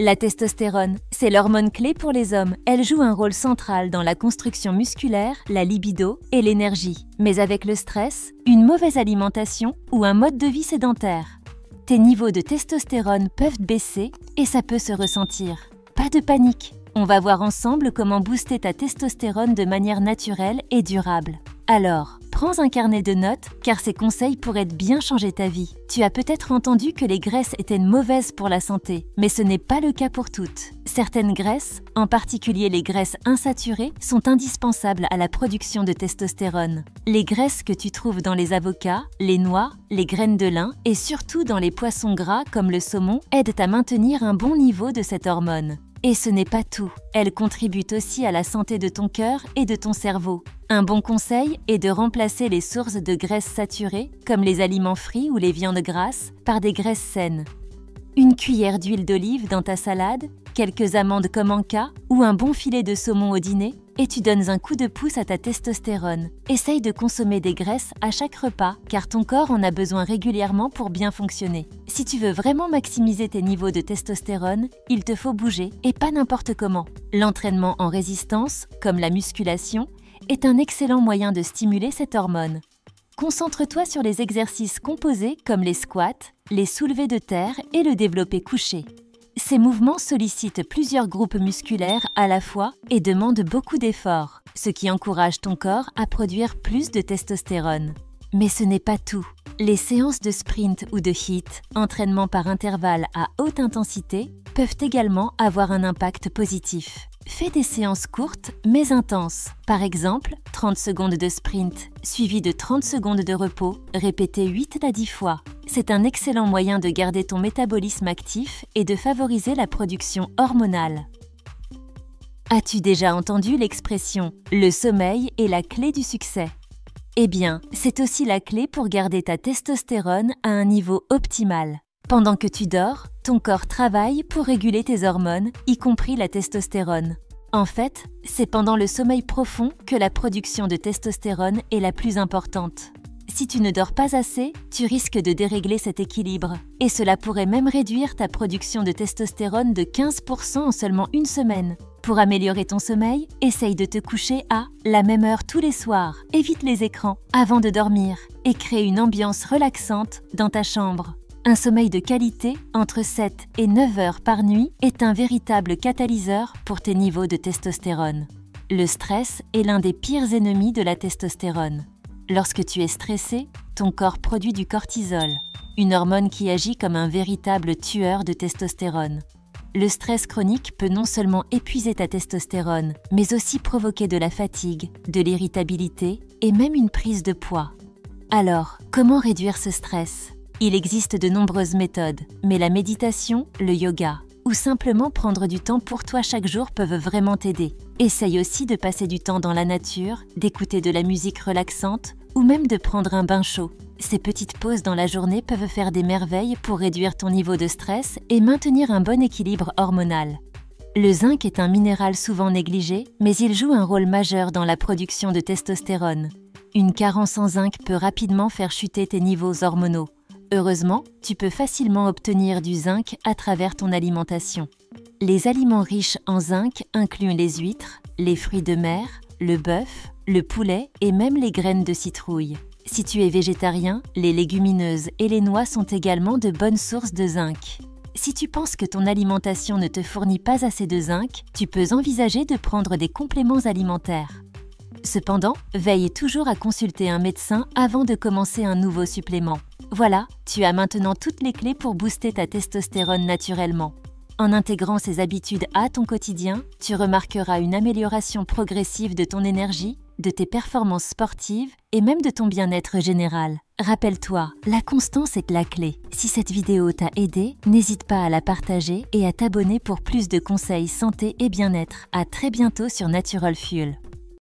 La testostérone, c'est l'hormone clé pour les hommes. Elle joue un rôle central dans la construction musculaire, la libido et l'énergie. Mais avec le stress, une mauvaise alimentation ou un mode de vie sédentaire, tes niveaux de testostérone peuvent baisser et ça peut se ressentir. Pas de panique, on va voir ensemble comment booster ta testostérone de manière naturelle et durable. Alors, prends un carnet de notes car ces conseils pourraient bien changer ta vie. Tu as peut-être entendu que les graisses étaient mauvaises pour la santé, mais ce n'est pas le cas pour toutes. Certaines graisses, en particulier les graisses insaturées, sont indispensables à la production de testostérone. Les graisses que tu trouves dans les avocats, les noix, les graines de lin et surtout dans les poissons gras comme le saumon aident à maintenir un bon niveau de cette hormone. Et ce n'est pas tout, elle contribue aussi à la santé de ton cœur et de ton cerveau. Un bon conseil est de remplacer les sources de graisses saturées, comme les aliments frits ou les viandes grasses, par des graisses saines. Une cuillère d'huile d'olive dans ta salade, quelques amandes comme en cas ou un bon filet de saumon au dîner, et tu donnes un coup de pouce à ta testostérone. Essaye de consommer des graisses à chaque repas, car ton corps en a besoin régulièrement pour bien fonctionner. Si tu veux vraiment maximiser tes niveaux de testostérone, il te faut bouger, et pas n'importe comment. L'entraînement en résistance, comme la musculation, est un excellent moyen de stimuler cette hormone. Concentre-toi sur les exercices composés comme les squats, les soulevés de terre et le développé couché. Ces mouvements sollicitent plusieurs groupes musculaires à la fois et demandent beaucoup d'efforts, ce qui encourage ton corps à produire plus de testostérone. Mais ce n'est pas tout. Les séances de sprint ou de HIIT, entraînement par intervalle à haute intensité, peuvent également avoir un impact positif. Fais des séances courtes mais intenses. Par exemple, 30 secondes de sprint, suivi de 30 secondes de repos, répété 8 à 10 fois. C'est un excellent moyen de garder ton métabolisme actif et de favoriser la production hormonale. As-tu déjà entendu l'expression « le sommeil est la clé du succès » ? Eh bien, c'est aussi la clé pour garder ta testostérone à un niveau optimal. Pendant que tu dors, ton corps travaille pour réguler tes hormones, y compris la testostérone. En fait, c'est pendant le sommeil profond que la production de testostérone est la plus importante. Si tu ne dors pas assez, tu risques de dérégler cet équilibre. Et cela pourrait même réduire ta production de testostérone de 15% en seulement une semaine. Pour améliorer ton sommeil, essaye de te coucher à la même heure tous les soirs. Évite les écrans avant de dormir et crée une ambiance relaxante dans ta chambre. Un sommeil de qualité, entre 7 et 9 heures par nuit, est un véritable catalyseur pour tes niveaux de testostérone. Le stress est l'un des pires ennemis de la testostérone. Lorsque tu es stressé, ton corps produit du cortisol, une hormone qui agit comme un véritable tueur de testostérone. Le stress chronique peut non seulement épuiser ta testostérone, mais aussi provoquer de la fatigue, de l'irritabilité et même une prise de poids. Alors, comment réduire ce stress ? Il existe de nombreuses méthodes, mais la méditation, le yoga ou simplement prendre du temps pour toi chaque jour peuvent vraiment t'aider. Essaye aussi de passer du temps dans la nature, d'écouter de la musique relaxante ou même de prendre un bain chaud. Ces petites pauses dans la journée peuvent faire des merveilles pour réduire ton niveau de stress et maintenir un bon équilibre hormonal. Le zinc est un minéral souvent négligé, mais il joue un rôle majeur dans la production de testostérone. Une carence en zinc peut rapidement faire chuter tes niveaux hormonaux. Heureusement, tu peux facilement obtenir du zinc à travers ton alimentation. Les aliments riches en zinc incluent les huîtres, les fruits de mer, le bœuf, le poulet et même les graines de citrouille. Si tu es végétarien, les légumineuses et les noix sont également de bonnes sources de zinc. Si tu penses que ton alimentation ne te fournit pas assez de zinc, tu peux envisager de prendre des compléments alimentaires. Cependant, veille toujours à consulter un médecin avant de commencer un nouveau supplément. Voilà, tu as maintenant toutes les clés pour booster ta testostérone naturellement. En intégrant ces habitudes à ton quotidien, tu remarqueras une amélioration progressive de ton énergie, de tes performances sportives et même de ton bien-être général. Rappelle-toi, la constance est la clé. Si cette vidéo t'a aidé, n'hésite pas à la partager et à t'abonner pour plus de conseils santé et bien-être. À très bientôt sur Natural Fuel.